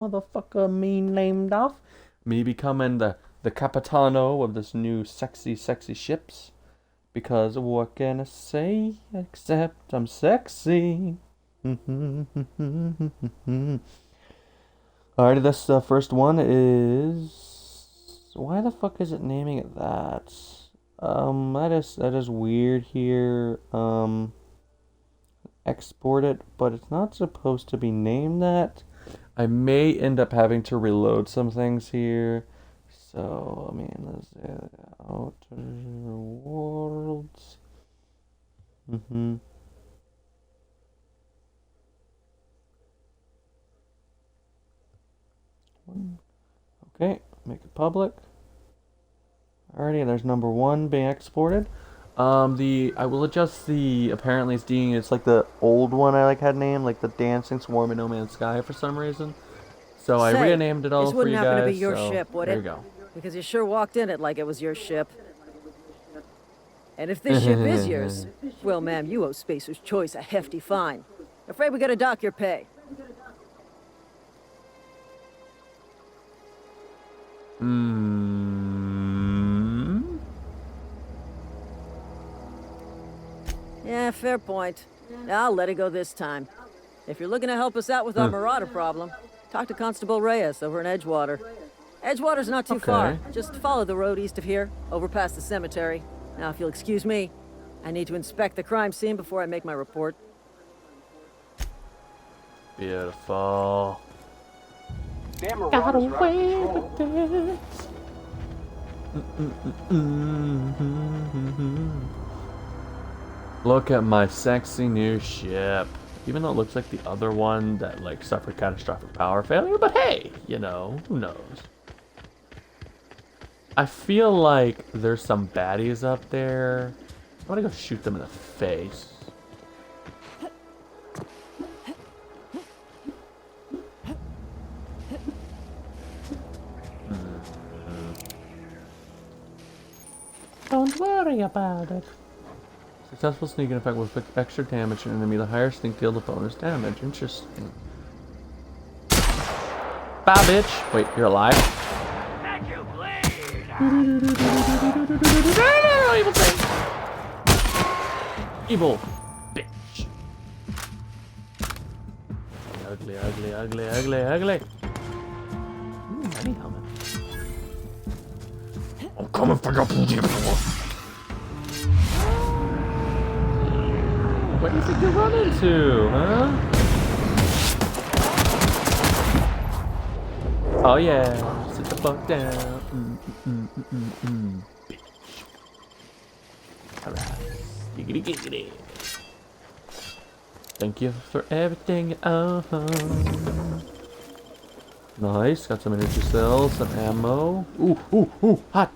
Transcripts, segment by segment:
motherfucker me named off. Me becoming the capitano of this new sexy ships. Because what can I say except I'm sexy? Alrighty, this first one is. Why the fuck is it naming it that? That is weird here. Export it, but it's not supposed to be named that. I may end up having to reload some things here. So, I mean, let's say outer worlds. Okay, make it public. Alrighty, there's number one being exported. I will adjust the apparently it's like the old one I like had named like the Dancing Swarm in No Man's Sky for some reason. So I Say, renamed it all this for wouldn't you happen to be guys. your So ship, would there it? you go. Because you sure walked in it like it was your ship. And if this ship is yours, well, ma'am, you owe Spacer's Choice a hefty fine. Afraid we gotta dock your pay. Yeah, fair point. I'll let it go this time. If you're looking to help us out with our marauder problem, talk to Constable Reyes over in Edgewater. Edgewater's not too far. Just follow the road east of here, over past the cemetery. Now, if you'll excuse me, I need to inspect the crime scene before I make my report. Beautiful. Got away with this. Look at my sexy new ship. Even though it looks like the other one that like suffered catastrophic power failure, but hey, you know, who knows? I feel like there's some baddies up there. I want to go shoot them in the face. Don't worry about it. Successful sneak effect will inflict extra damage to an enemy. The higher sneak deal the bonus damage. Interesting. Bye, bitch. Wait, you're alive? Thank you, bleed! No, evil thing. Evil bitch. Ugly, ugly, ugly, ugly, ugly. Ooh, money helmet. I'm coming for your booty. What do you think you're running to, huh? Oh yeah, sit the fuck down. Bitch. Alright. Giggity giggity. Thank you for everything. Nice, got some energy cells, some ammo. Ooh, hot.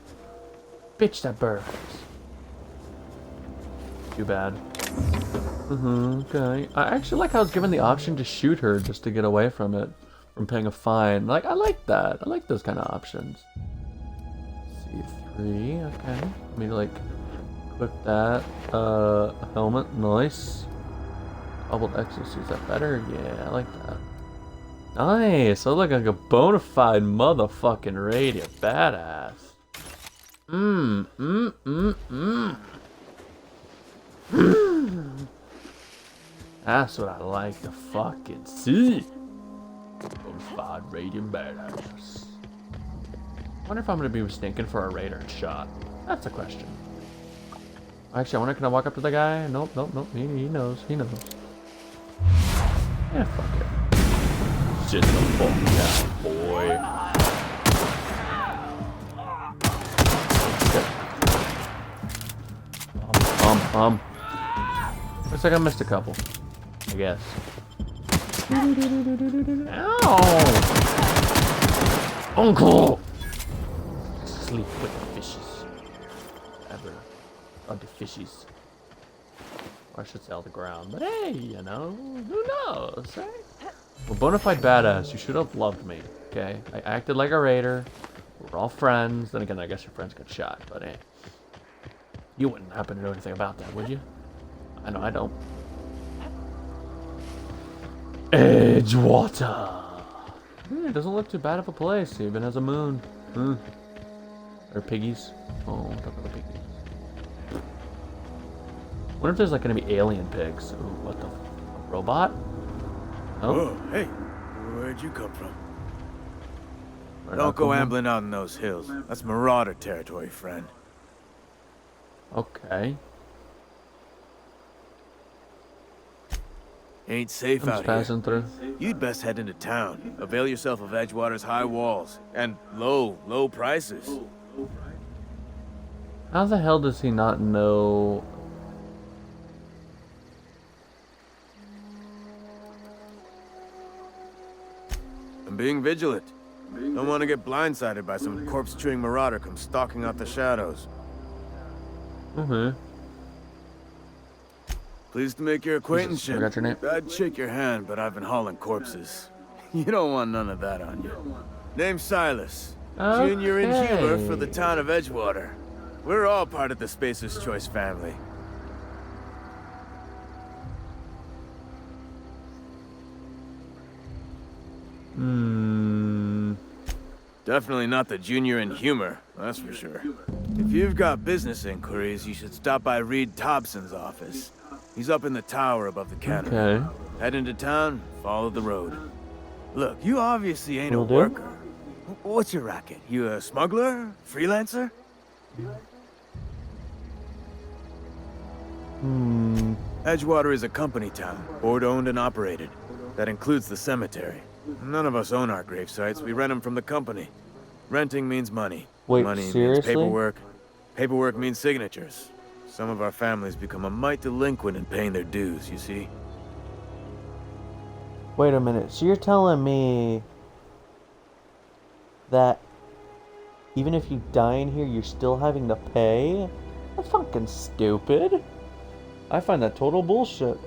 Bitch, that burns. Too bad. Okay. I actually like how I was given the option to shoot her just to get away from it, from paying a fine. Like, I like that. I like those kind of options. C3, okay. Let me, like, equip that. Helmet, nice. Double exos, is that better? Yeah, I like that. Nice! I look like a bona fide motherfucking radio badass. That's what I like to fucking see. Bonafide radiant badass. Wonder if I'm gonna be stinking for a raider and shot. That's a question. Actually, I wonder, can I walk up to the guy? Nope. He knows. Yeah, fuck it. Sit the fuck down, boy. Looks like I missed a couple. I guess. Ow! Uncle! Sleep with the fishes. Ever. Or the fishies. Or I should say all the ground. But hey, you know, who knows, right? Well, bonafide badass, you should have loved me, okay? I acted like a raider. We're all friends. Then again, I guess your friends got shot, but hey. You wouldn't happen to know anything about that, would you? I know I don't. Edgewater. It doesn't look too bad of a place. It even has a moon. Or piggies. Oh, talk about the piggies. Wonder if there's like gonna be alien pigs. Ooh, what the? A robot? Oh. Whoa, hey, where'd you come from? Right, Don't go Aquaman. ambling out in those hills. That's marauder territory, friend. Okay. Ain't safe I'm just out passing here. through. You'd best head into town. Avail yourself of Edgewater's high walls and low prices. How the hell does he not know? I'm being vigilant. Don't want to get blindsided by some corpse-chewing marauder come stalking out the shadows. Mm-hmm. Pleased to make your acquaintance. Jesus, I got your name. I'd shake your hand, but I've been hauling corpses. You don't want none of that on you. Name's Silas. Junior in humor for the town of Edgewater. We're all part of the Spacer's Choice family. Definitely not the junior in humor, that's for sure. If you've got business inquiries, you should stop by Reed Thompson's office. He's up in the tower above the cannery. Okay. Head into town, follow the road. Look, you obviously ain't Will a do. worker. What's your racket? You a smuggler? Freelancer? Edgewater is a company town, board-owned and operated. That includes the cemetery. None of us own our grave sites. We rent them from the company. Renting means money. Wait, money seriously? means paperwork. Paperwork means signatures. Some of our families become a mite delinquent in paying their dues, you see? Wait a minute. So you're telling me that even if you die in here, you're still having to pay? That's fucking stupid. I find that total bullshit.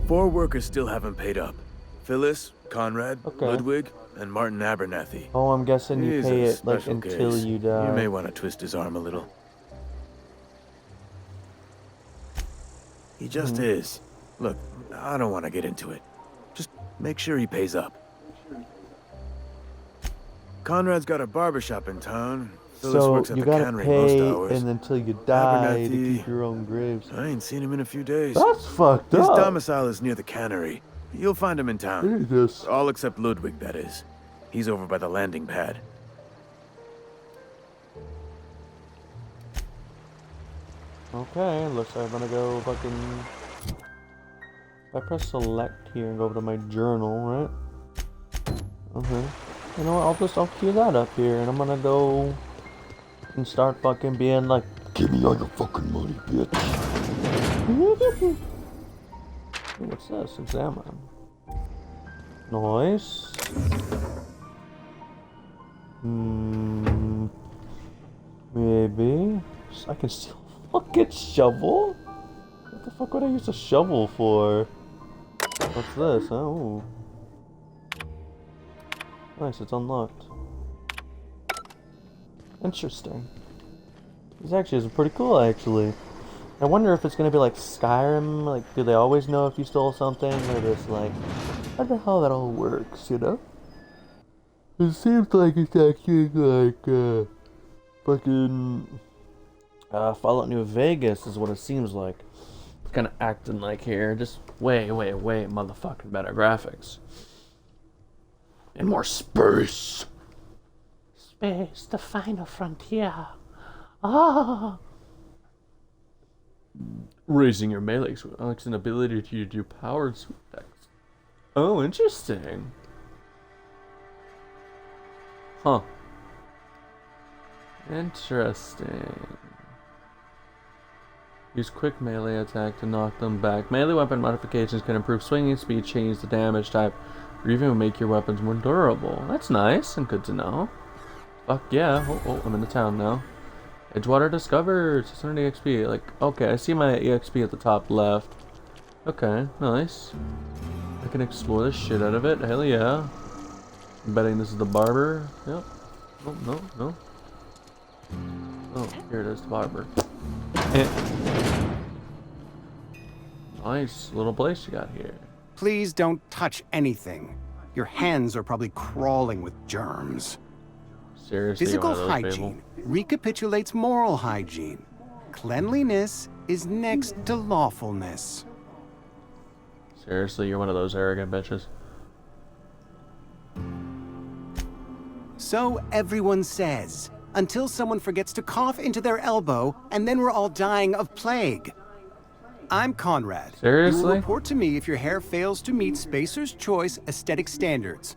4 workers still haven't paid up. Phyllis, Conrad, Okay. Ludwig, and Martin Abernathy. Oh, I'm guessing you He's pay a it like special until case. you die. You may want to twist his arm a little. He just is. Look, I don't want to get into it. Just make sure he pays up. Conrad's got a barbershop in town. Phyllis So works at you the gotta cannery most pay hours. and until you die to Abernathy. keep your own graves. I ain't seen him in a few days. That's fucked His up. domicile is near the cannery. You'll find him in town. Jesus. All except Ludwig, that is. He's over by the landing pad. Okay, looks like I'm gonna go fucking. If I press select here and go over to my journal, right? Okay. You know what? I'll queue that up here, and I'm gonna go and start fucking being like, give me all your fucking money, bitch. Ooh, what's this? Examine. Nice. Maybe. I can still fucking shovel? What the fuck would I use a shovel for? What's this? Oh. Nice, it's unlocked. Interesting. This actually is pretty cool, actually. I wonder if it's gonna be like Skyrim, like, do they always know if you stole something, or just like, I don't know how that all works, you know? It seems like it's actually like, fucking, Fallout New Vegas is what it seems like. It's kinda acting like here, just way motherfucking better graphics. And more space. Space, the final frontier. Ah! Raising your melee unlocks an ability to do powered sweep attacks. Oh, interesting. Huh. Interesting. Use quick melee attack to knock them back. Melee weapon modifications can improve swinging speed, change the damage type, or even make your weapons more durable. That's nice and good to know. Fuck yeah. Oh, I'm in the town now. Edgewater discovered 600 EXP. Like, okay, I see my EXP at the top left. Okay, nice. I can explore the shit out of it. Hell yeah. I'm betting this is the barber. Yep. Oh, no. Oh, here it is, the barber. Nice little place you got here. Please don't touch anything. Your hands are probably crawling with germs. Seriously, you're one Physical of those hygiene people? recapitulates moral hygiene. Cleanliness is next to lawfulness. Seriously, you're one of those arrogant bitches? So everyone says, until someone forgets to cough into their elbow, and then we're all dying of plague. I'm Conrad. You will Seriously? report to me if your hair fails to meet Spacer's Choice aesthetic standards.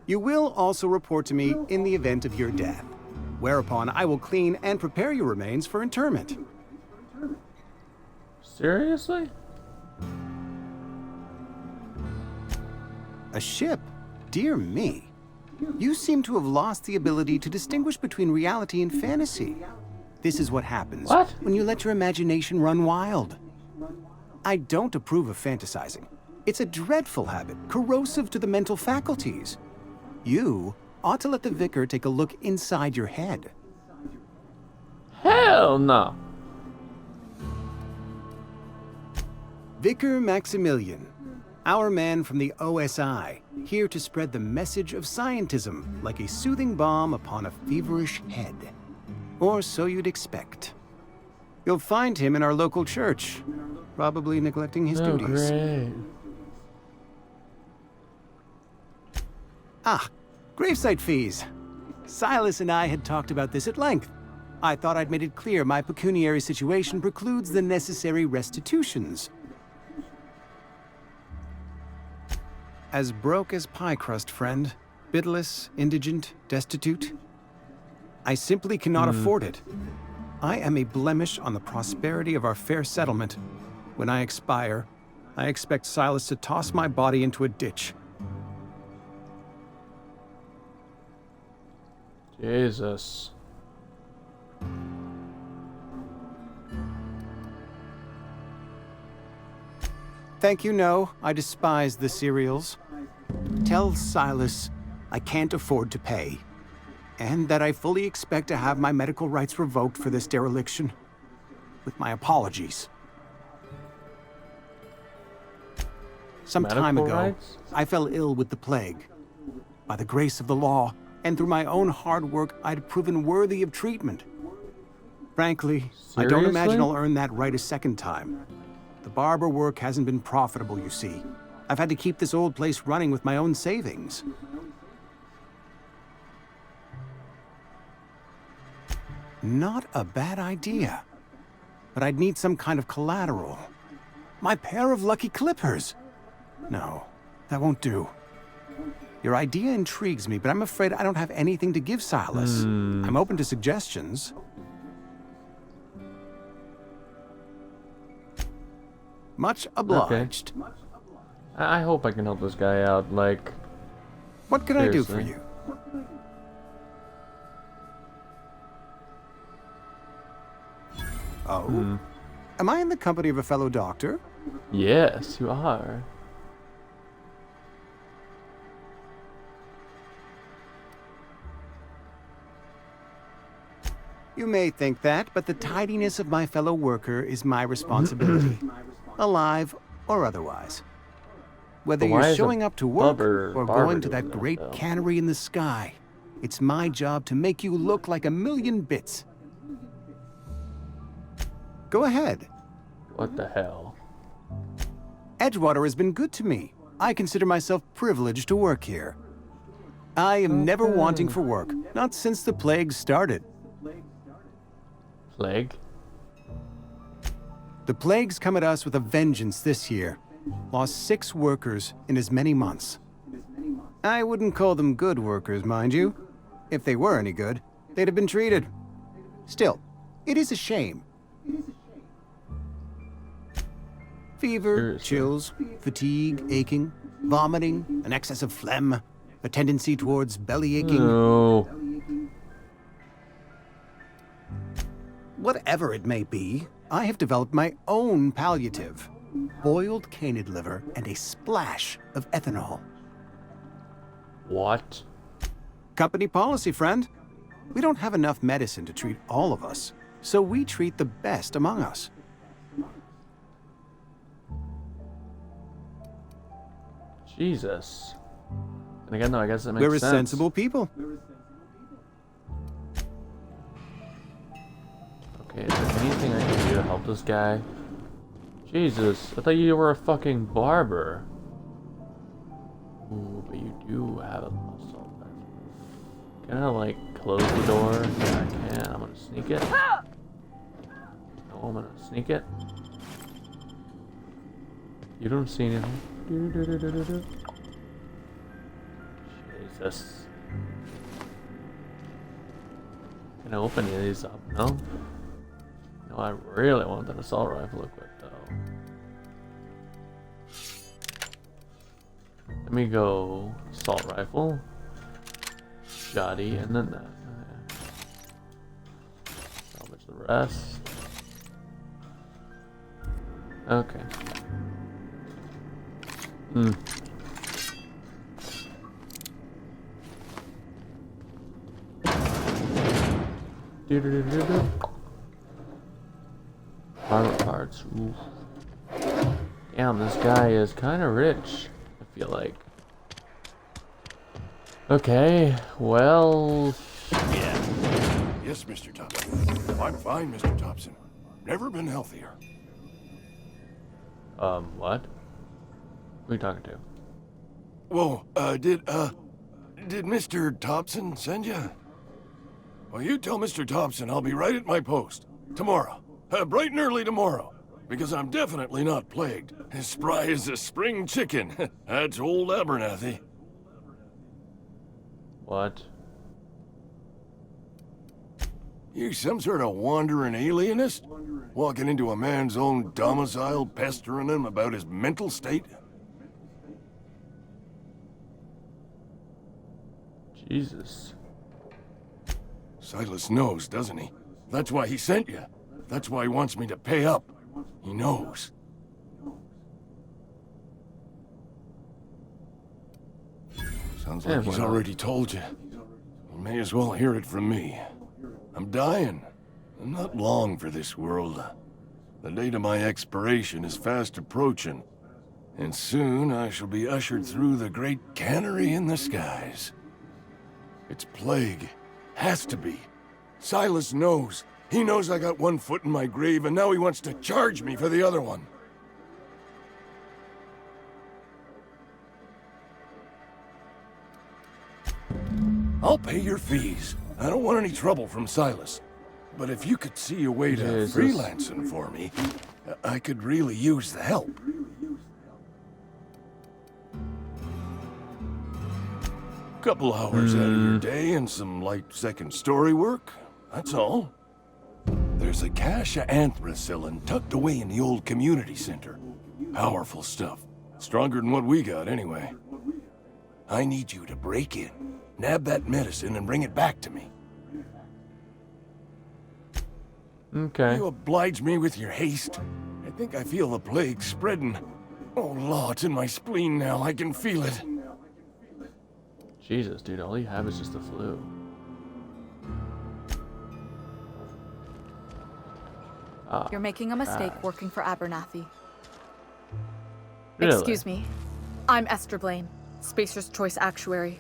You will also report to me in the event of your death, whereupon I will clean and prepare your remains for interment. Seriously? A ship? Dear me. You seem to have lost the ability to distinguish between reality and fantasy. This is what happens What? when you let your imagination run wild. I don't approve of fantasizing. It's a dreadful habit, corrosive to the mental faculties. You ought to let the vicar take a look inside your head. Hell no. Vicar Maximilian, our man from the OSI, here to spread the message of scientism like a soothing balm upon a feverish head. Or so you'd expect. You'll find him in our local church, probably neglecting his Oh, duties. great. Ah, gravesite fees. Silas and I had talked about this at length. I thought I'd made it clear my pecuniary situation precludes the necessary restitutions. As broke as pie crust, friend. Bidless, indigent, destitute. I simply cannot afford it. I am a blemish on the prosperity of our fair settlement. When I expire, I expect Silas to toss my body into a ditch. Jesus. Thank you, no. I despise the cereals. Tell Silas I can't afford to pay. And that I fully expect to have my medical rights revoked for this dereliction. With my apologies. Some time Medical ago, rights? I fell ill with the plague. By the grace of the law, and through my own hard work, I'd proven worthy of treatment. Frankly, I don't imagine Seriously? I'll earn that right a second time. The barber work hasn't been profitable, you see. I've had to keep this old place running with my own savings. Not a bad idea. But I'd need some kind of collateral. My pair of lucky clippers! No, that won't do. Your idea intrigues me, but I'm afraid I don't have anything to give Silas. I'm open to suggestions. Much obliged. I hope I can help this guy out, like... What can I do for Seriously. you? Oh? Am I in the company of a fellow doctor? Yes, you are. You may think that, but the tidiness of my fellow worker is my responsibility. Alive or otherwise. Whether But why you're is a showing up to work barber or going to doing that that, great though? cannery in the sky, it's my job to make you look like a million bits. Go ahead. What the hell? Edgewater has been good to me. I consider myself privileged to work here. I am never wanting for work, not since the plague started. Plague? The plague's come at us with a vengeance this year. Lost 6 workers in as many months. I wouldn't call them good workers, mind you. If they were any good, they'd have been treated. Still, it is a shame. Fever, Seriously. chills, fatigue, aching, vomiting, an excess of phlegm, a tendency towards belly aching. No. Whatever it may be, I have developed my own palliative. Boiled canid liver and a splash of ethanol. What? Company policy, friend. We don't have enough medicine to treat all of us, so we treat the best among us. Jesus. And again, though, I guess it makes We're sense. sensible people. Okay, is there anything I can do to help this guy? Jesus, I thought you were a fucking barber. Ooh, but you do have a assault rifle. Can I, like, close the door? Yeah, I can. I'm gonna sneak it. No, I'm gonna sneak it. You don't see anything. Jesus. Can I open any of these up? No? No, I really want that assault rifle equipped, though. Let me go assault rifle, shoddy, and then that. Salvage the rest. Okay. Armor parts. Oof. Damn, this guy is kind of rich, I feel like. Okay, well, yeah. Yes, Mr. Thompson. I'm fine, Mr. Thompson. Never been healthier. What? Who are you talking to? Whoa, did Mr. Thompson send you? Well, you tell Mr. Thompson I'll be right at my post. Tomorrow. Bright and early tomorrow. Because I'm definitely not plagued. As spry as a spring chicken. That's old Abernathy. What? You some sort of wandering alienist? Walking into a man's own domicile, pestering him about his mental state? Jesus. Silas knows, doesn't he? That's why he sent you. That's why he wants me to pay up. He knows. Sounds like he's already told you. You may as well hear it from me. I'm dying. I'm not long for this world. The date of my expiration is fast approaching. And soon I shall be ushered through the great cannery in the skies. It's plague. Has to be. Silas knows. He knows I got one foot in my grave, and now he wants to charge me for the other one. I'll pay your fees. I don't want any trouble from Silas. But if you could see a way to freelancing for me, I could really use the help. Couple hours out of your day and some light second story work. That's all. There's a cache of anthracillin tucked away in the old community center. Powerful stuff. Stronger than what we got, anyway. I need you to break in, nab that medicine, and bring it back to me. Okay. You oblige me with your haste. I think I feel the plague spreading. Oh, Law, it's in my spleen now. I can feel it. Jesus, dude, all you have is just the flu. Ah, You're making a mistake working for Abernathy. really? Excuse me. I'm Esther Blaine, Spacer's Choice Actuary.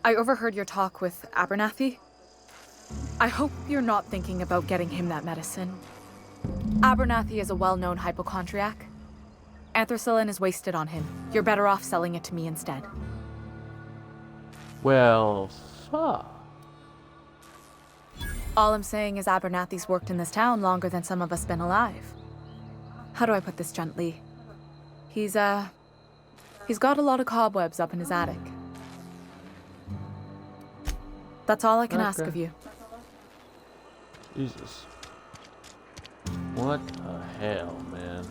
I overheard your talk with Abernathy. I hope you're not thinking about getting him that medicine. Abernathy is a well-known hypochondriac. Anthracillin is wasted on him. You're better off selling it to me instead. Well, fuck. All I'm saying is Abernathy's worked in this town longer than some of us been alive. How do I put this gently? He's got a lot of cobwebs up in his attic. That's all I can ask of you. Jesus. What the hell, man?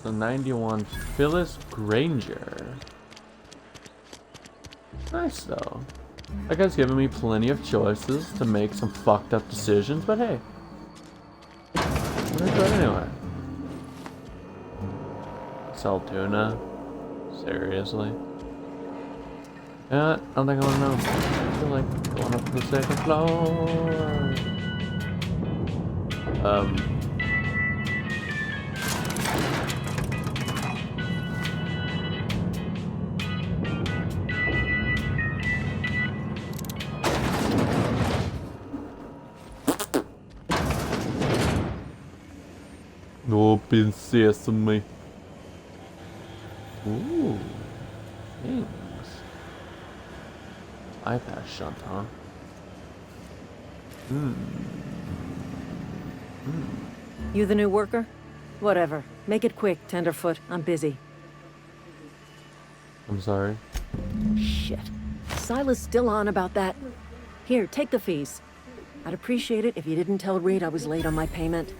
The 91 Phyllis Granger. Nice, though. That guy's giving me plenty of choices to make some fucked up decisions, but hey. I'm gonna do it anyway. Sell tuna? Seriously? Yeah, I don't think I wanna know. I feel like going up to the second floor. Open sesame. Ooh. Things. Bypass shunt, huh? You the new worker? Whatever. Make it quick, Tenderfoot. I'm busy. I'm sorry. Shit. Silas still on about that. Here, take the fees. I'd appreciate it if you didn't tell Reed I was late on my payment.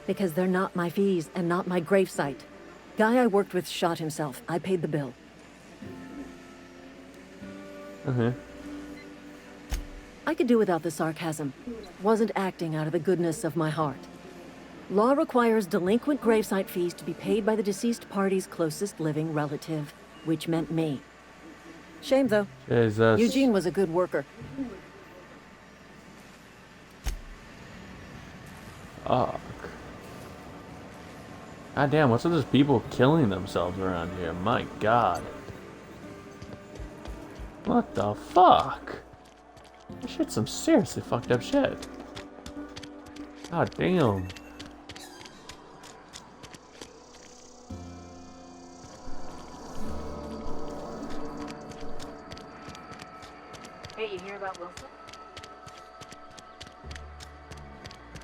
Because they're not my fees and not my gravesite. Guy I worked with shot himself. I paid the bill. I could do without the sarcasm. Wasn't acting out of the goodness of my heart. Law requires delinquent gravesite fees to be paid by the deceased party's closest living relative, which meant me. Shame, though. Jesus. Eugene was a good worker. Fuck. God damn, what's with these people killing themselves around here? My god. What the fuck? This shit's some seriously fucked up shit. God damn. Hey, you hear about Wilson?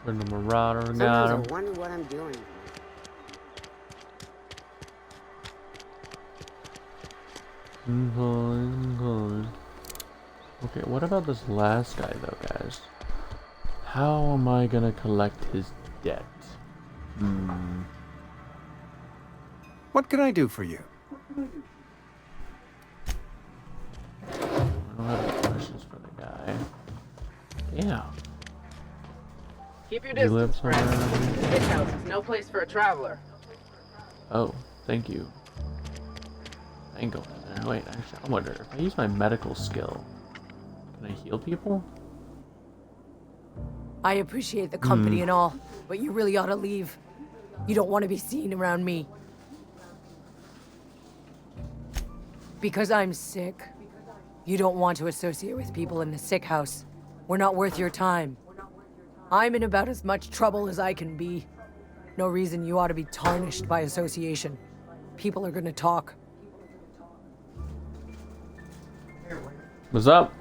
When the Marauder got Sometimes him. I wonder what I'm doing. Okay, what about this last guy though, guys? How am I gonna collect his debt? What can I do for you? I don't have any questions for the guy. Yeah. Keep your He lives distance, friend. somewhere. This house is no place for a traveler. Oh, thank you. I ain't going in there. Wait, actually, I wonder if I use my medical skill, can I heal people? I appreciate the company and all, but you really ought to leave. You don't want to be seen around me. Because I'm sick. You don't want to associate with people in the sick house. We're not worth your time. I'm in about as much trouble as I can be. No reason you ought to be tarnished by association. People are gonna talk. What's up?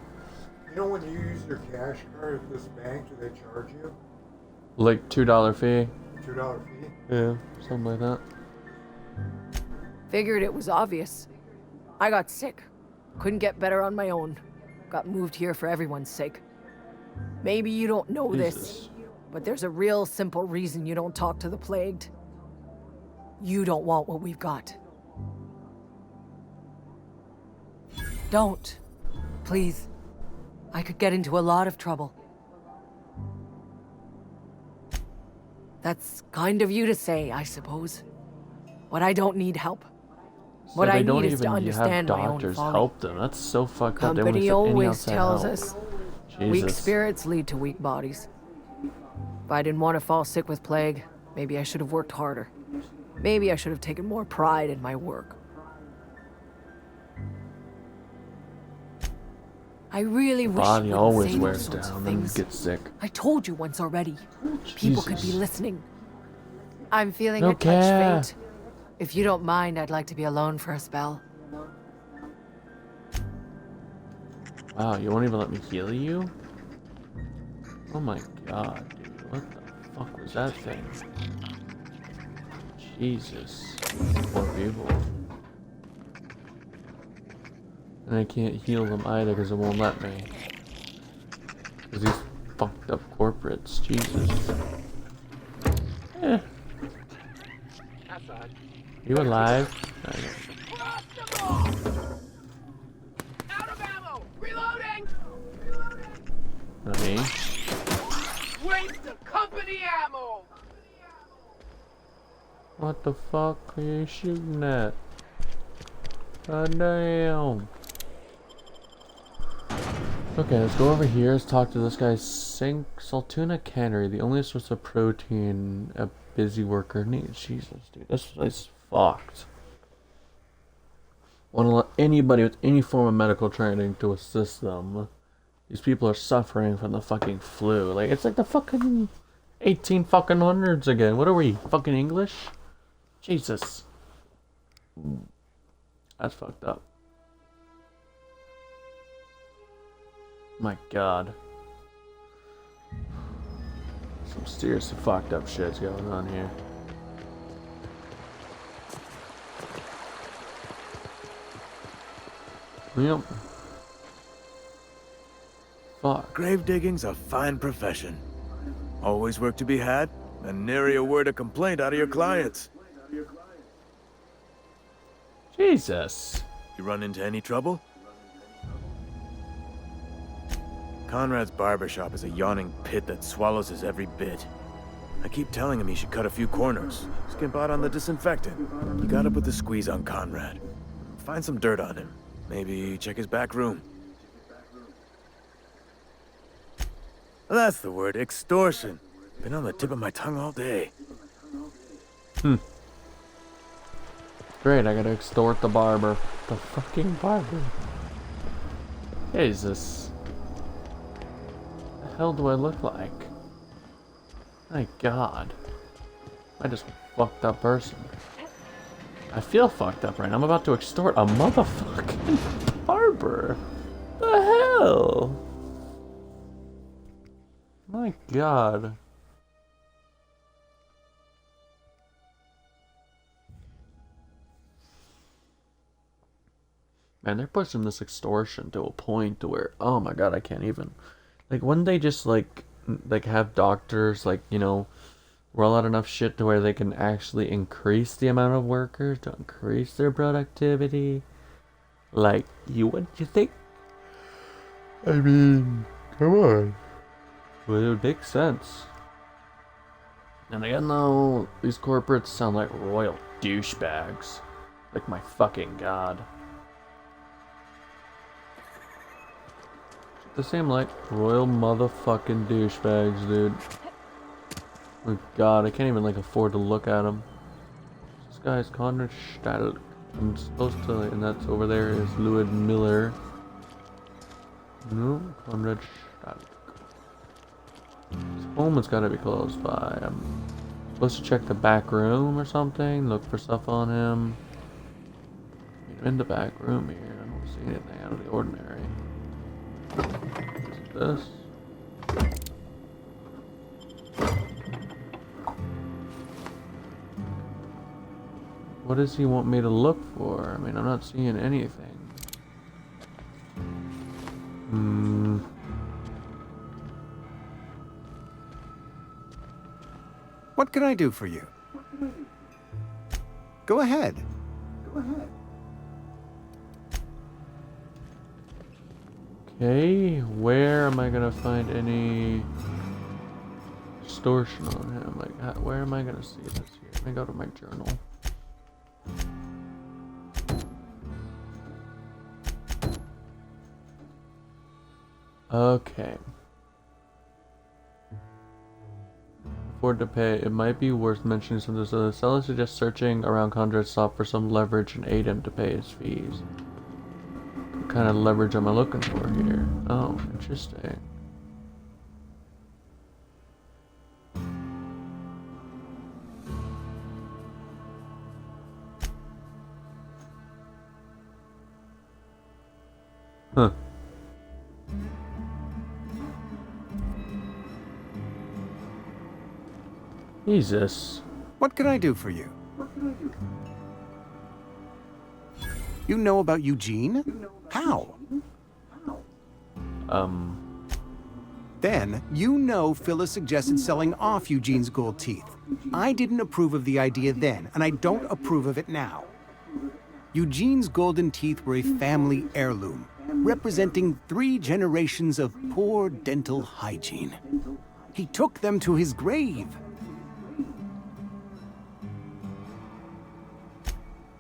You know when you use your cash card at this bank, do they charge you? Like $2 fee? $2 fee? Yeah, something like that. Figured it was obvious. I got sick. Couldn't get better on my own. Got moved here for everyone's sake. Maybe you don't know this, but there's a real simple reason you don't talk to the plagued. You don't want what we've got. Don't. Please. I could get into a lot of trouble. That's kind of you to say, I suppose. But I don't need help. So What I they don't need is to even understand have my own doctors folly. help them. That's so fucked up. They won't Company accept any always outside tells help. us weak Jesus. spirits lead to weak bodies. If I didn't want to fall sick with plague, maybe I should have worked harder. Maybe I should have taken more pride in my work. I really wish Body you wouldn't always say wears those sorts of down and things. gets sick. I told you once already. People could be Jesus. listening. I'm feeling No a touch care. faint. If you don't mind, I'd like to be alone for a spell. Wow, you won't even let me heal you? Oh my god, dude. What the fuck was that thing? Jesus. Poor people. And I can't heal them either because it won't let me. Because these fucked up corporates. Jesus. Eh. You alive? I know. Out of ammo! Reloading! Not me. Waste of company ammo! What the fuck are you shooting at? God damn. Okay, let's go over here. Let's talk to this guy. Saltuna Cannery, the only source of protein a busy worker needs. Jesus, dude, this place is fucked. Want to let anybody with any form of medical training to assist them. These people are suffering from the fucking flu. Like, it's like the fucking 18 fucking hundreds again. What are we? Fucking English? Jesus. That's fucked up. My God. Some seriously fucked up shit's going on here. Yep. Fuck. Grave digging's a fine profession. Always work to be had, and nary a word of complaint out of your clients. Jesus. You run into any trouble? Conrad's barbershop is a yawning pit that swallows his every bit. I keep telling him he should cut a few corners, skimp out on the disinfectant. You gotta put the squeeze on Conrad. Find some dirt on him. Maybe check his back room. That's the word, extortion. Been on the tip of my tongue all day. Great, I gotta extort the barber. The fucking barber. Jesus. What the hell do I look like? My God. I just fucked up person. I feel fucked up right now. I'm about to extort a motherfucking barber. The hell? My God. Man, they're pushing this extortion to a point to where, oh my God, I can't even. Like, wouldn't they just like have doctors, like, you know, roll out enough shit to where they can actually increase the amount of workers to increase their productivity? Like, you think? I mean, come on. Well, it would make sense. And again, though, these corporates sound like royal douchebags. Like, my fucking God. They seem like royal motherfucking douchebags, dude. Oh God, I can't even like afford to look at them. This guy's Conrad Stadl. I'm supposed to, and that's over there is Louis Miller. No, Conrad Stadl. His home has got to be close by. I'm supposed to check the back room or something. Look for stuff on him. I'm in the back room here. I don't see anything out of the ordinary. This. What does he want me to look for? I mean, I'm not seeing anything. What can I do for you? Go ahead. Okay, where am I gonna find any extortion on him? Like, where am I gonna see this here? Let me go to my journal. Okay. Afford to pay. It might be worth mentioning something. So the seller suggests searching around Conrad's shop for some leverage and aid him to pay his fees. What kind of leverage am I looking for here? Oh, interesting. Huh. Jesus. What can I do for you? You know about Eugene? How? Then, you know Phyllis suggested selling off Eugene's gold teeth. I didn't approve of the idea then, and I don't approve of it now. Eugene's golden teeth were a family heirloom, representing 3 generations of poor dental hygiene. He took them to his grave.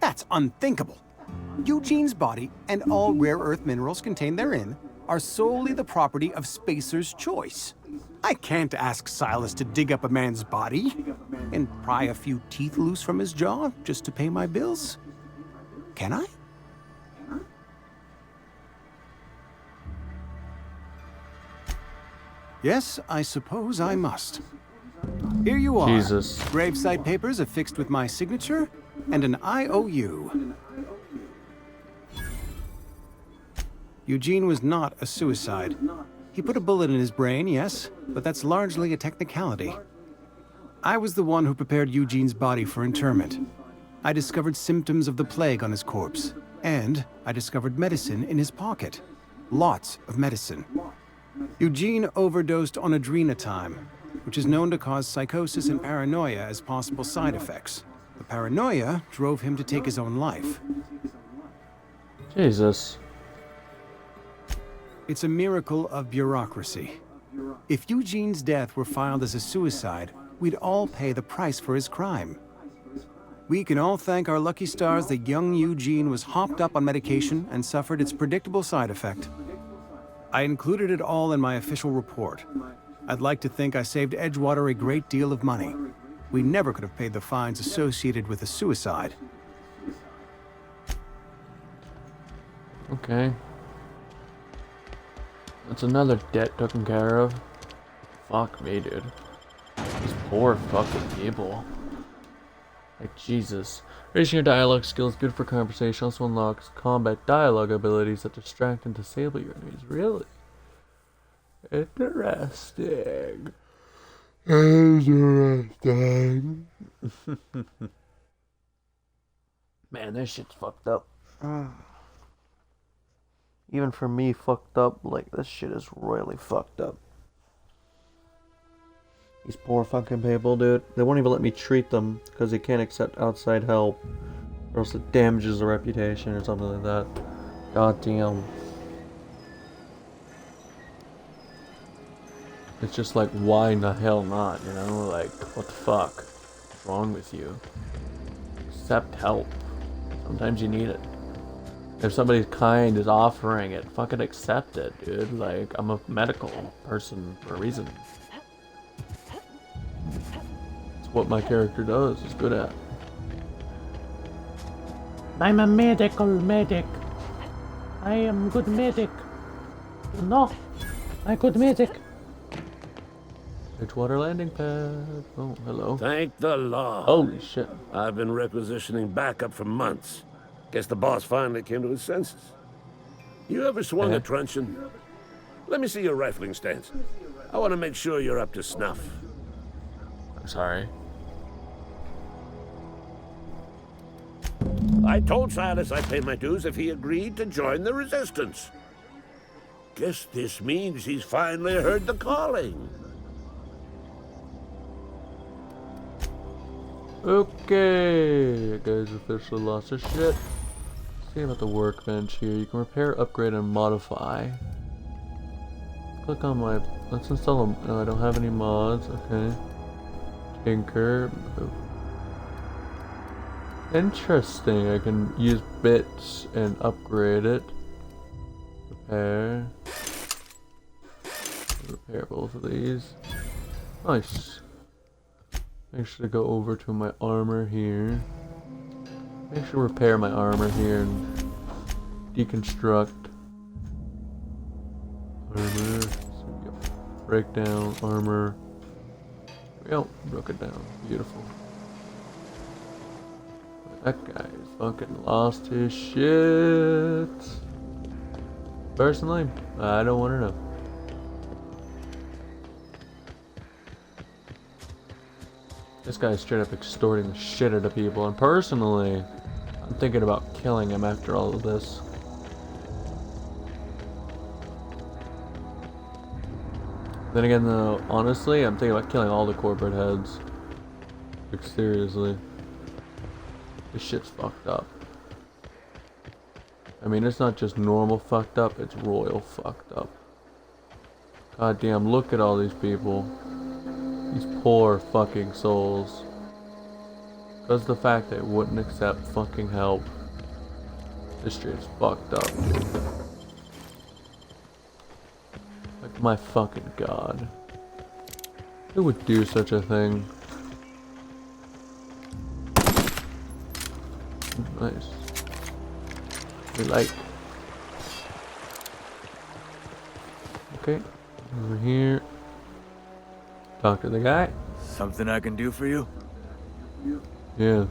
That's unthinkable. Eugene's body and all rare earth minerals contained therein are solely the property of Spacer's choice. I can't ask Silas to dig up a man's body and pry a few teeth loose from his jaw just to pay my bills. Can I? Yes, I suppose I must. Here you are. Jesus. Gravesite papers affixed with my signature and an IOU. Eugene was not a suicide. He put a bullet in his brain, yes, but that's largely a technicality. I was the one who prepared Eugene's body for interment. I discovered symptoms of the plague on his corpse, and I discovered medicine in his pocket. Lots of medicine. Eugene overdosed on adrenatime, which is known to cause psychosis and paranoia as possible side effects. The paranoia drove him to take his own life. Jesus. It's a miracle of bureaucracy. If Eugene's death were filed as a suicide, we'd all pay the price for his crime. We can all thank our lucky stars that young Eugene was hopped up on medication and suffered its predictable side effect. I included it all in my official report. I'd like to think I saved Edgewater a great deal of money. We never could have paid the fines associated with a suicide. Okay. That's another debt taken care of. Fuck me, dude. These poor fucking people. Like, Jesus. Raising your dialogue skills, good for conversation, also unlocks combat dialogue abilities that distract and disable your enemies. Really? Interesting. Interesting. Man, this shit's fucked up. Even for me, fucked up, like, this shit is royally fucked up. These poor fucking people, dude. They won't even let me treat them because they can't accept outside help. Or else it damages their reputation or something like that. God damn. It's just like, why in the hell not, you know? Like, what the fuck? What's wrong with you? Accept help. Sometimes you need it. If somebody's kind is offering it, fucking accept it, dude. Like, I'm a medical person for a reason. It's what my character does, is good at. I'm a medical medic. I am good medic. No, I'm good medic. Edgewater landing pad. Oh, hello. Thank the Lord. Holy shit. I've been requisitioning backup for months. Guess the boss finally came to his senses. You ever swung a truncheon? Let me see your rifling stance. I want to make sure you're up to snuff. I'm sorry. I told Silas I'd pay my dues if he agreed to join the resistance. Guess this means he's finally heard the calling. Okay, guys, officially lost their shit. See about the workbench here. You can repair, upgrade, and modify. Click on my. Let's install them. No, I don't have any mods. Okay. Tinker. Interesting. I can use bits and upgrade it. Repair. Repair both of these. Nice. Make sure to go over to my armor here. Make sure to repair my armor here and deconstruct armor. So break down armor. Yep, broke it down. Beautiful. That guy fucking lost his shit. Personally, I don't want to know. This guy's straight up extorting the shit out of people, and personally, I'm thinking about killing him after all of this. Then again though, honestly, I'm thinking about killing all the corporate heads. Like, seriously. This shit's fucked up. I mean, it's not just normal fucked up, it's royal fucked up. God damn, look at all these people. These poor fucking souls. Because the fact they wouldn't accept fucking help. This shit's fucked up, dude. Like, my fucking god. Who would do such a thing? Nice. We like. Okay. Over here. Talk to the guy. Something I can do for you? Yeah.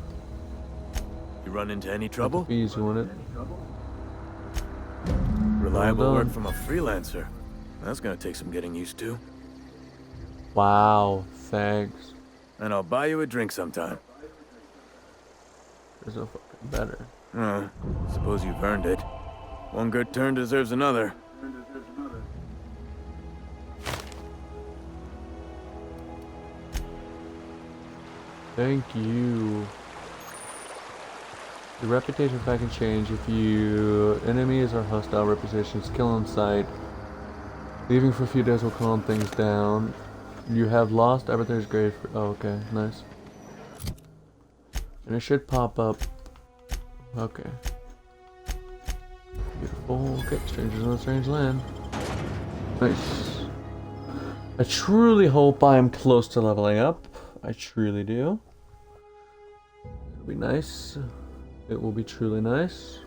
You run into any trouble? Fees, you want it? Reliable Well work done. from a freelancer. That's gonna take some getting used to. Wow, thanks. And I'll buy you a drink sometime. There's no fucking better. Suppose you've earned it. One good turn deserves another. Thank you. Your reputation fact can change if you enemies or hostile representations kill on sight. Leaving for a few days will calm things down. You have lost everything's great for okay, nice. And it should pop up. Okay. Beautiful. Okay, strangers in a strange land. Nice. I truly hope I am close to leveling up. I truly do. It'll be nice. It will be truly nice.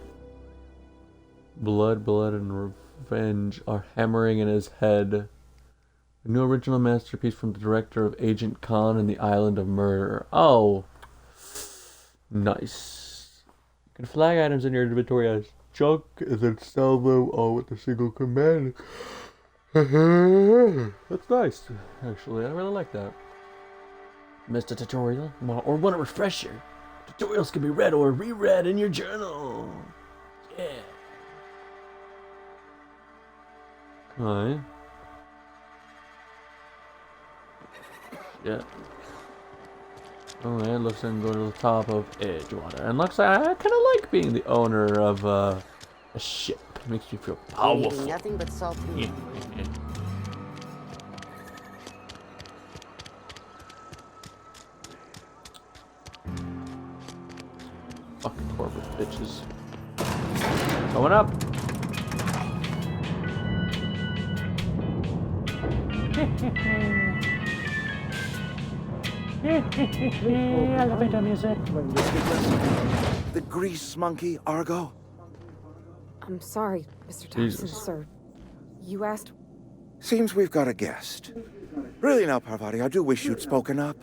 Blood, and revenge are hammering in his head. A new original masterpiece from the director of Agent Khan and the Island of Murder. Oh! Nice. You can flag items in your inventory as junk and then sell them all with a single command. That's nice, actually. I really like that. Missed a tutorial? Or want a refresher? Tutorials can be read or reread in your journal. Yeah. Okay. Yeah. Alright, looks like I can go to the top of Edgewater. And looks like I kind of like being the owner of a ship. It makes me feel powerful. Nothing but salty. Yeah. Fucking corporate bitches. Going up. Elevator music. The grease monkey, Argo? I'm sorry, Mr. Thompson, Jesus. sir. You asked... Seems we've got a guest. Really now, Parvati, I do wish you'd spoken up.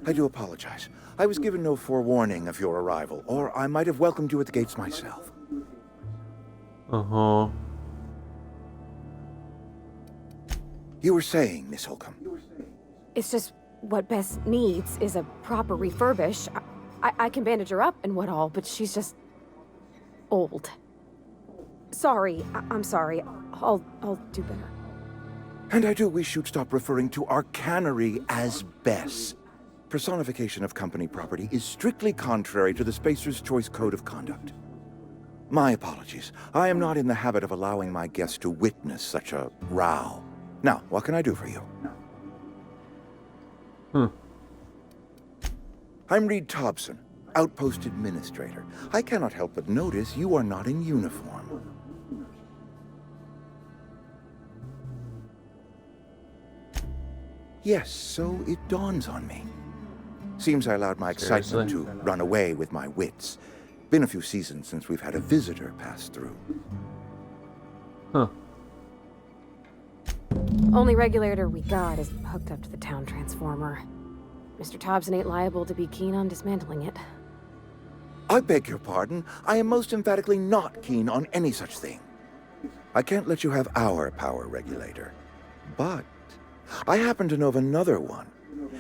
I do apologize. I was given no forewarning of your arrival, or I might have welcomed you at the gates myself. Uh-huh. You were saying, Miss Holcomb. It's just what Bess needs is a proper refurbish. I can bandage her up and what all, but she's just... old. Sorry, I'm sorry. I'll do better. And I do wish you'd stop referring to our cannery as Bess. Personification of company property is strictly contrary to the Spacer's Choice Code of Conduct. My apologies. I am not in the habit of allowing my guests to witness such a row. Now, what can I do for you? I'm Reed Thompson, Outpost Administrator. I cannot help but notice you are not in uniform. Yes, so it dawns on me. Seems I allowed my excitement to run away with my wits. Been a few seasons since we've had a visitor pass through. Huh. Only regulator we got is hooked up to the town transformer. Mr. Thompson ain't liable to be keen on dismantling it. I beg your pardon. I am most emphatically not keen on any such thing. I can't let you have our power regulator. But I happen to know of another one.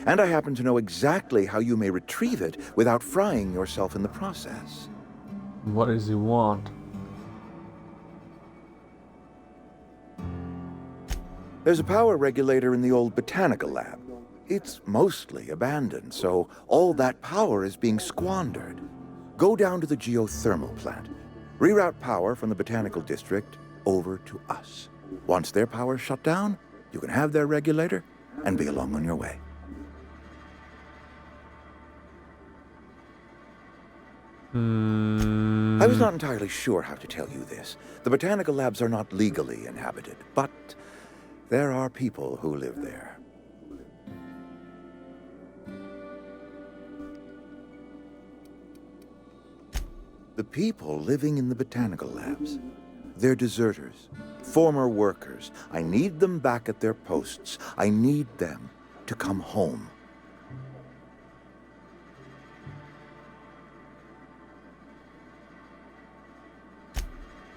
And I happen to know exactly how you may retrieve it without frying yourself in the process. What does he want? There's a power regulator in the old botanical lab. It's mostly abandoned, so all that power is being squandered. Go down to the geothermal plant. Reroute power from the botanical district over to us. Once their power's shut down, you can have their regulator and be along on your way. I was not entirely sure how to tell you this. The botanical labs are not legally inhabited, but there are people who live there. The people living in the botanical labs, they're deserters, former workers. I need them back at their posts. I need them to come home.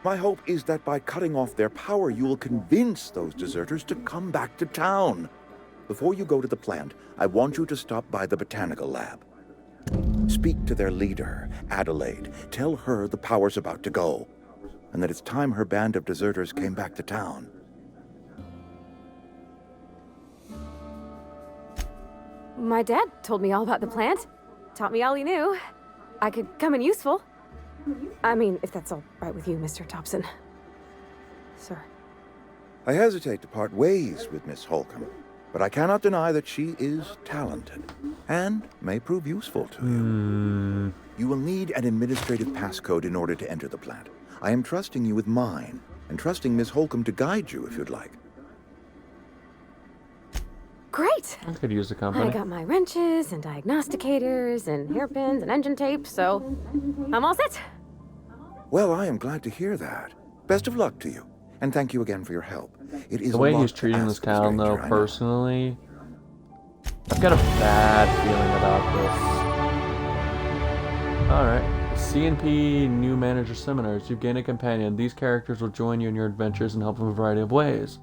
My hope is that by cutting off their power, you will convince those deserters to come back to town. Before you go to the plant, I want you to stop by the botanical lab. Speak to their leader, Adelaide. Tell her the power's about to go, and that it's time her band of deserters came back to town. My dad told me all about the plant. Taught me all he knew. I could come in useful. I mean, if that's all right with you, Mr. Thompson. Sir. I hesitate to part ways with Miss Holcomb, but I cannot deny that she is talented and may prove useful to you. You will need an administrative passcode in order to enter the plant. I am trusting you with mine, and trusting Miss Holcomb to guide you if you'd like. Great! I could use the company. I got my wrenches and diagnosticators and hairpins and engine tape, so I'm all set. Well, I am glad to hear that. Best of luck to you, and thank you again for your help. It is the way a lot he's treating to this ask town, a though, stranger, I know. personally, I've got a bad feeling about this. Alright. CNP New Manager Seminars. You've gained a companion. These characters will join you in your adventures and help in a variety of ways.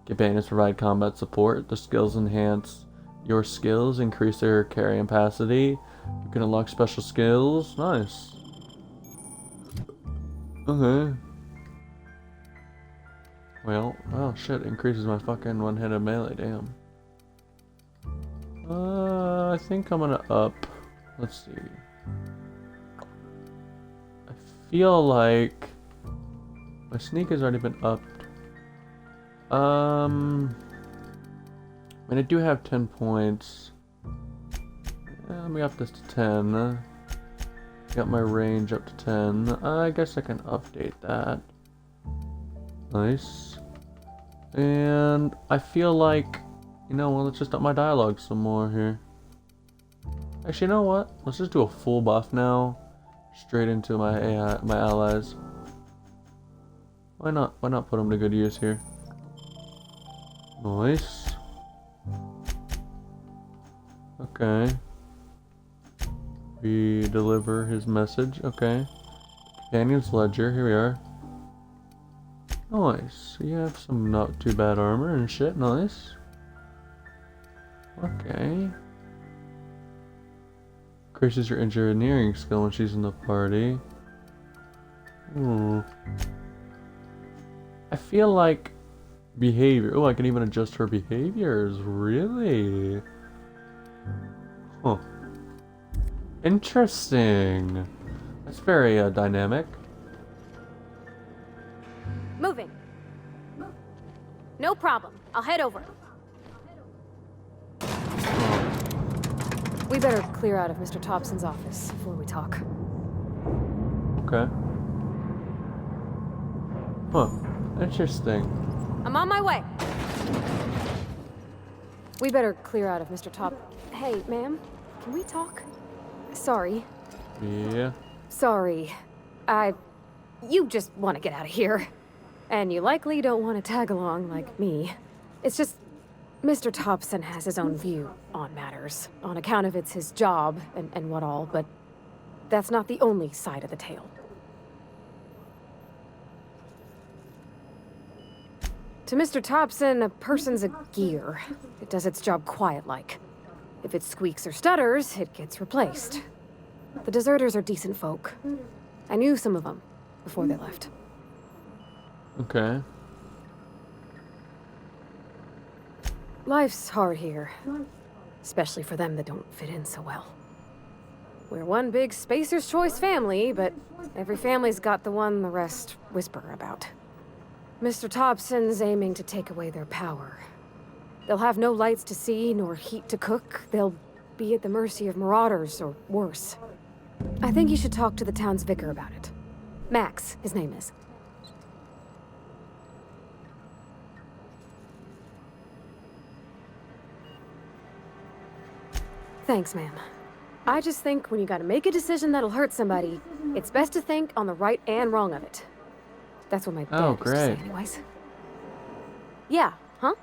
Companions provide combat support. The skills enhance your skills, increase their carrying capacity. You can unlock special skills. Nice. Okay. Well, oh shit, increases my fucking one-handed melee, damn. I think I'm gonna up. Let's see. I feel like my sneak has already been upped. I mean, I do have 10 points. Let me up this to 10. Got my range up to 10. I guess I can update that. Nice. And I feel like, you know, well, let's just up my dialogue some more here. Actually, you know what? Let's just do a full buff now. Straight into my my allies. Why not? Why not put them to good use here? Nice. Okay. We deliver his message. Okay. Companion's ledger. Here we are. Nice. You have some not too bad armor and shit. Nice. Okay. Increases your engineering skill when she's in the party. I feel like behavior. Oh, I can even adjust her behaviors. Really? Huh. Interesting. That's very dynamic. Moving. No problem. I'll head over. We better clear out of Mr. Thompson's office before we talk. Okay. Huh. Interesting. I'm on my way. We better clear out of Mr. Hey, ma'am. Can we talk? Sorry. Yeah. Sorry. You just want to get out of here. And you likely don't want to tag along like me. It's just, Mr. Thompson has his own view on matters, on account of it's his job and what all, but that's not the only side of the tale. To Mr. Thompson, a person's a gear. It does its job quiet-like. If it squeaks or stutters, it gets replaced. The deserters are decent folk. I knew some of them before they left. Okay. Life's hard here, especially for them that don't fit in so well. We're one big Spacer's Choice family, but every family's got the one the rest whisper about. Mr. Thompson's aiming to take away their power. They'll have no lights to see, nor heat to cook. They'll be at the mercy of marauders, or worse. I think you should talk to the town's vicar about it. Max, his name is. Thanks, ma'am. I just think when you gotta make a decision that'll hurt somebody, it's best to think on the right and wrong of it. That's what my dad used to say anyways. Yeah, huh?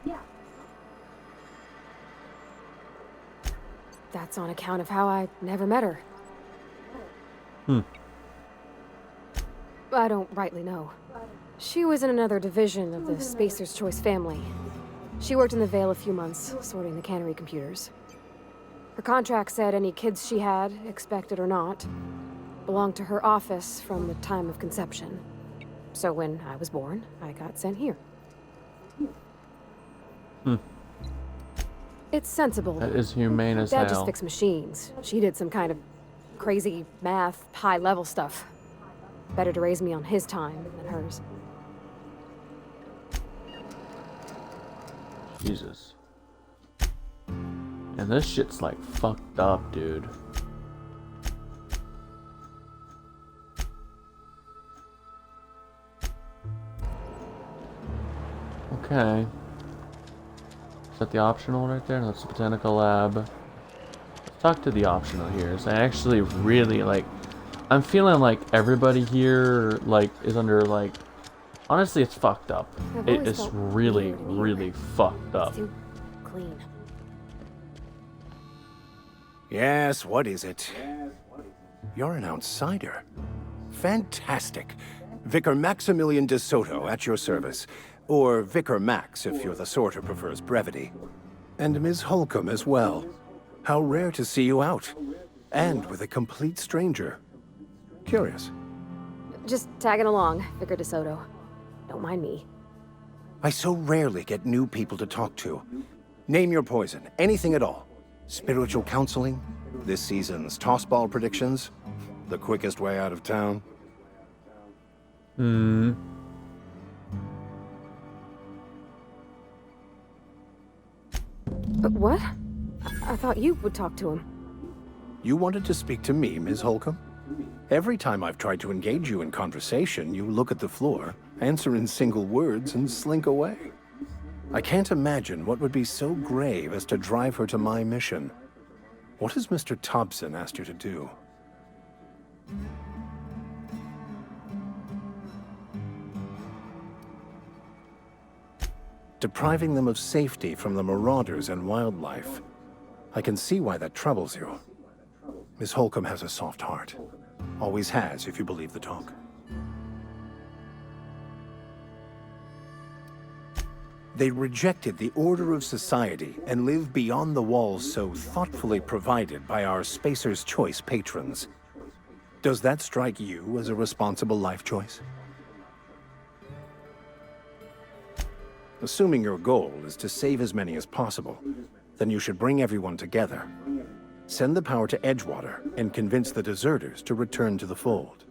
Yeah. That's on account of how I never met her. I don't rightly know. She was in another division of the Spacer's Choice family. She worked in the Vale a few months, sorting the cannery computers. Her contract said any kids she had, expected or not, belonged to her office from the time of conception. So when I was born, I got sent here. It's sensible. That is humane as Dad just hell. fixed machines. She did some kind of crazy math, high-level stuff. Better to raise me on his time than hers. Jesus. And this shit's like fucked up, dude. Okay. Is that the optional right there? That's the botanical lab. Let's talk to the optional here. So I actually really like... I'm feeling like everybody here like is under like... Honestly, it's fucked up. It is really, really fucked up. Too clean. Yes, what is it? You're an outsider. Fantastic. Vicar Maximilian de Soto at your service. Or Vicar Max, if you're the sort who prefers brevity. And Ms. Holcomb as well. How rare to see you out. And with a complete stranger. Curious. Just tagging along, Vicar de Soto. Don't mind me. I so rarely get new people to talk to. Name your poison, anything at all. Spiritual counseling? This season's tossball predictions? The quickest way out of town? But what? I thought you would talk to him. You wanted to speak to me, Ms. Holcomb? Every time I've tried to engage you in conversation, you look at the floor, answer in single words, and slink away. I can't imagine what would be so grave as to drive her to my mission. What has Mr. Thompson asked you to do? Depriving them of safety from the marauders and wildlife. I can see why that troubles you. Miss Holcomb has a soft heart. Always has, if you believe the talk. They rejected the order of society and live beyond the walls so thoughtfully provided by our Spacer's Choice patrons. Does that strike you as a responsible life choice? Assuming your goal is to save as many as possible, then you should bring everyone together. Send the power to Edgewater and convince the deserters to return to the fold.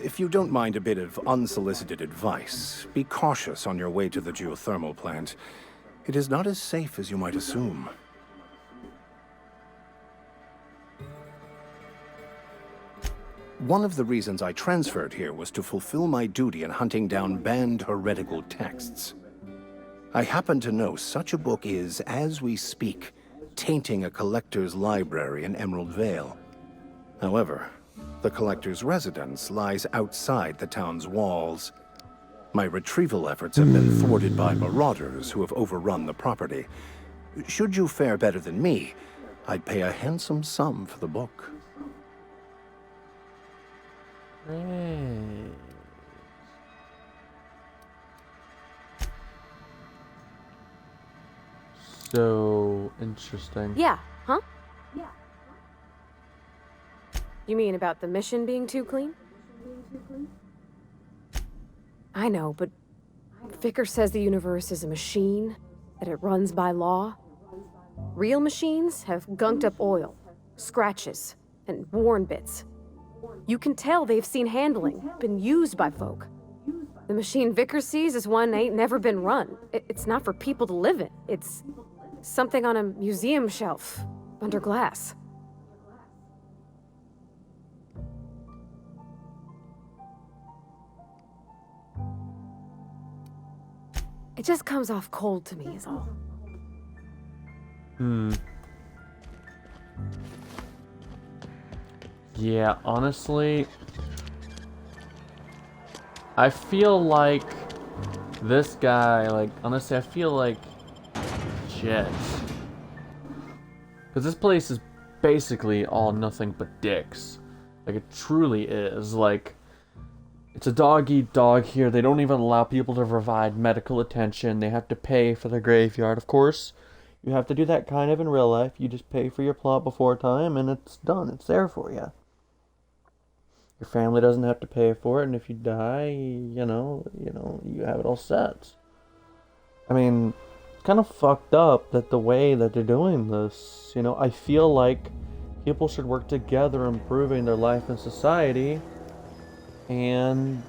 If you don't mind a bit of unsolicited advice, be cautious on your way to the geothermal plant. It is not as safe as you might assume. One of the reasons I transferred here was to fulfill my duty in hunting down banned heretical texts. I happen to know such a book is, as we speak, tainting a collector's library in Emerald Vale. However, the collector's residence lies outside the town's walls. My retrieval efforts have been thwarted by marauders who have overrun the property. Should you fare better than me, I'd pay a handsome sum for the book. So interesting. Yeah, huh? Yeah. You mean about the mission being too clean? I know, but Vicar says the universe is a machine, that it runs by law. Real machines have gunked up oil, scratches, and worn bits. You can tell they've seen handling, been used by folk. The machine Vicar sees is one ain't never been run. It's not for people to live in. It's something on a museum shelf, under glass. It just comes off cold to me, is all. Yeah, honestly, I feel like This guy, like, honestly, I feel like shit. Because this place is basically all nothing but dicks. Like, it truly is. Like, it's a dog-eat-dog here. They don't even allow people to provide medical attention. They have to pay for the graveyard. Of course, you have to do that kind of in real life. You just pay for your plot before time, and it's done. It's there for you. Your family doesn't have to pay for it, and if you die, you know, you have it all set. I mean, it's kind of fucked up that the way that they're doing this, you know, I feel like people should work together improving their life in society, and,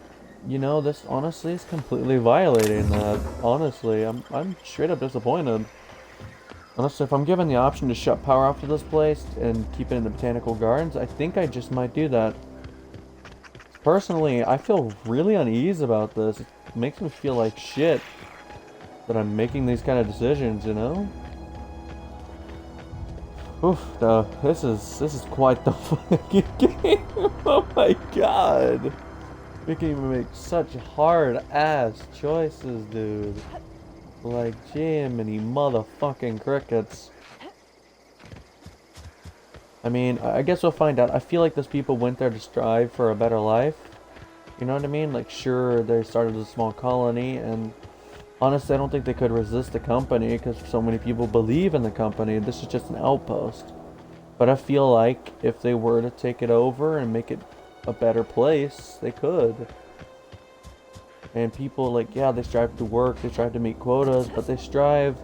you know, this honestly is completely violating that. Honestly, I'm straight up disappointed. Honestly, if I'm given the option to shut power off to this place and keep it in the botanical gardens, I think I just might do that. Personally, I feel really uneasy about this. It makes me feel like shit that I'm making these kind of decisions, you know? Oof, no, this is quite the fucking game. Oh my god. We can even make such hard ass choices, dude. Like Jiminy motherfucking crickets. I mean, I guess we'll find out. I feel like those people went there to strive for a better life. You know what I mean? Like, sure, they started a small colony, and honestly, I don't think they could resist the company because so many people believe in the company. This is just an outpost. But I feel like if they were to take it over and make it a better place, they could. And people, like, yeah, they strive to work, they strive to meet quotas, but they strive,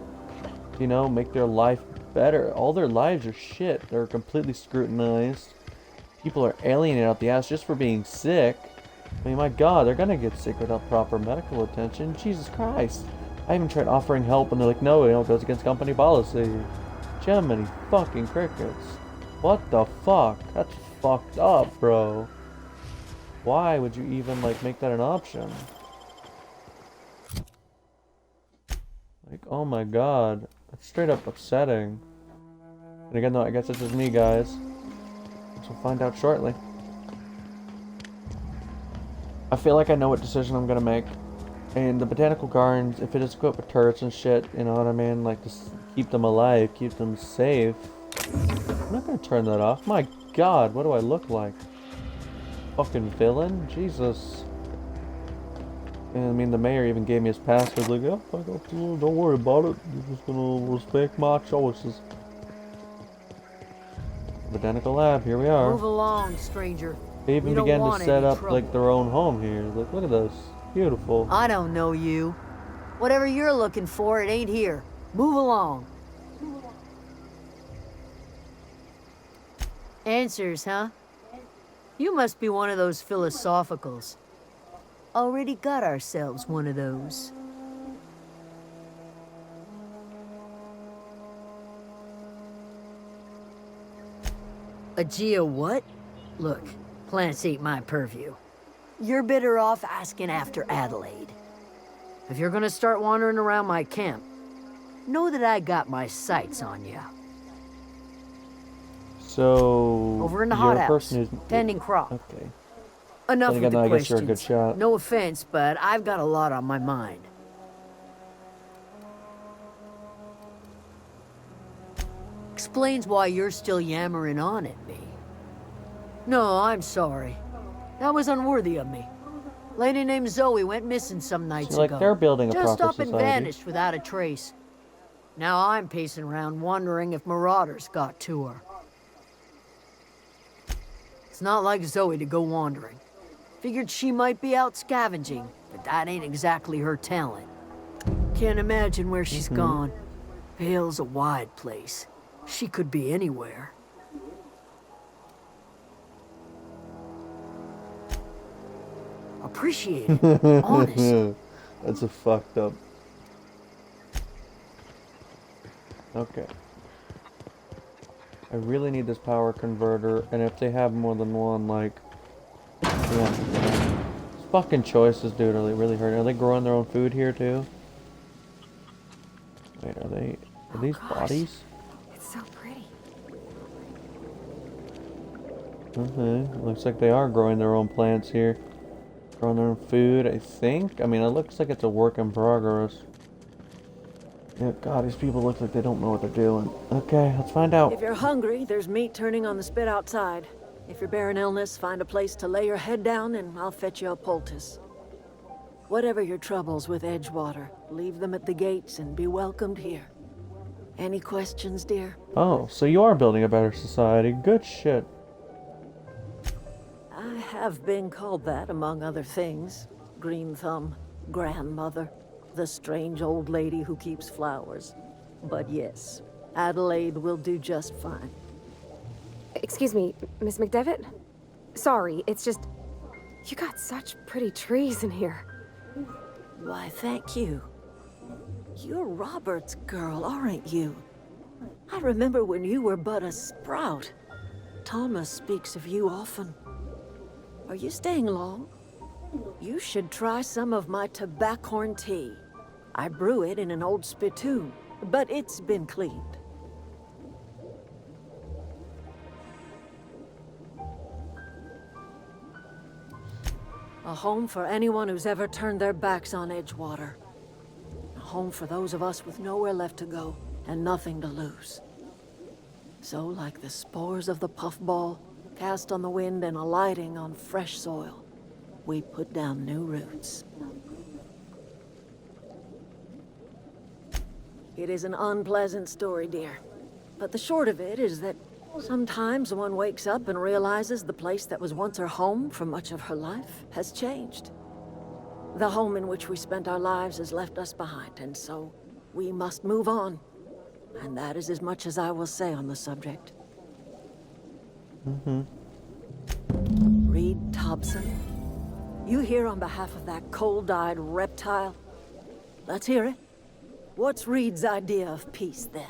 you know, make their life better. All their lives are shit. They're completely scrutinized. People are alienated out the ass just for being sick. I mean, my god, they're gonna get sick without proper medical attention. Jesus Christ. I even tried offering help and they're like, no, it goes against company policy. Jiminy fucking crickets. What the fuck? That's fucked up, bro. Why would you even, like, make that an option? Like, oh my god. That's straight up upsetting. And again, though, I guess it's just me, guys. Which we'll find out shortly. I feel like I know what decision I'm gonna make. And the botanical gardens, if it is equipped with turrets and shit, you know what I mean? Like, to keep them alive, keep them safe. I'm not gonna turn that off. My god, what do I look like? Fucking villain? Jesus. And I mean, the mayor even gave me his password. Like, oh, don't worry about it. You're just gonna respect my choices. Botanical lab, here we are. Move along, stranger. They even began to set up like their own home here. Like, look at this. Beautiful. I don't know you. Whatever you're looking for, it ain't here. Move along. Answers, huh? You must be one of those philosophicals. Already got ourselves one of those. A geo what? Look, plants ain't my purview. You're better off asking after Adelaide. If you're gonna start wandering around my camp, know that I got my sights on you. So over in the you're a hothouse, person who's tending crop. Okay. Enough Then with again, the I guess questions. you're a good shot. No offense, but I've got a lot on my mind. Explains why you're still yammering on at me. No, I'm sorry. That was unworthy of me. Lady named Zoe went missing some nights So, like, ago. they're building a Just proper up and society. vanished without a trace. Now I'm pacing around wondering if marauders got to her. It's not like Zoe to go wandering. Figured she might be out scavenging, but that ain't exactly her talent. Can't imagine where she's gone. Vale's a wide place. She could be anywhere. Appreciate it. Honest. That's a fucked up. Okay. I really need this power converter, and if they have more than one, like, yeah. These fucking choices, dude, are they really hurting? Are they growing their own food here too? Wait, are these bodies? It's so pretty. Okay, looks like they are growing their own plants here. Growing their own food, I think. I mean, it looks like it's a work in progress. Yeah, God, these people look like they don't know what they're doing. Okay, let's find out. If you're hungry, there's meat turning on the spit outside. If you're bearing illness, find a place to lay your head down and I'll fetch you a poultice. Whatever your troubles with Edgewater, leave them at the gates and be welcomed here. Any questions, dear? Oh, so you are building a better society. Good shit. I have been called that, among other things. Green Thumb, grandmother, the strange old lady who keeps flowers. But yes, Adelaide will do just fine. Excuse me, Miss McDevitt? Sorry, it's just... You got such pretty trees in here. Why, thank you. You're Robert's girl, aren't you? I remember when you were but a sprout. Thomas speaks of you often. Are you staying long? You should try some of my tobaccorn tea. I brew it in an old spittoon, but it's been cleaned. A home for anyone who's ever turned their backs on Edgewater. A home for those of us with nowhere left to go and nothing to lose. So, like the spores of the puffball, cast on the wind and alighting on fresh soil, we put down new roots. It is an unpleasant story, dear. But the short of it is that sometimes one wakes up and realizes the place that was once her home for much of her life has changed. The home in which we spent our lives has left us behind, and so we must move on. And that is as much as I will say on the subject. Reed Thompson, you here on behalf of that cold-eyed reptile? Let's hear it. What's Reed's idea of peace, then?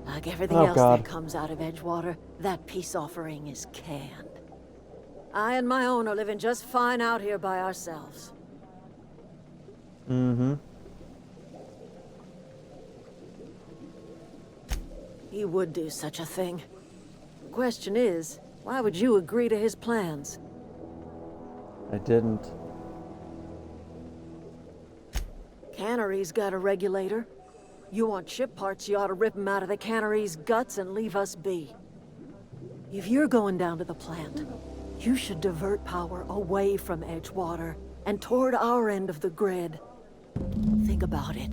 Like everything else that comes out of Edgewater, that peace offering is canned. I and my own are living just fine out here by ourselves. He would do such a thing. The question is, why would you agree to his plans? I didn't. Cannery's got a regulator. You want ship parts, you ought to rip him out of the cannery's guts and leave us be. If you're going down to the plant, you should divert power away from Edgewater and toward our end of the grid. Think about it.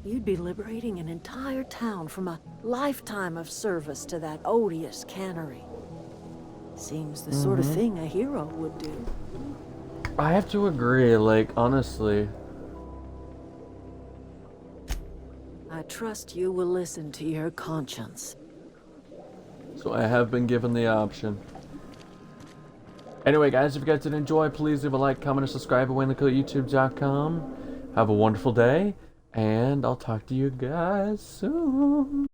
You'd be liberating an entire town from a lifetime of service to that odious cannery. Seems the sort of thing a hero would do. I have to agree, like, honestly. I trust you will listen to your conscience. So I have been given the option. Anyway, guys, if you guys did enjoy, please leave a like, comment, and subscribe at WayneTheCoat@youtube.com. Have a wonderful day, and I'll talk to you guys soon.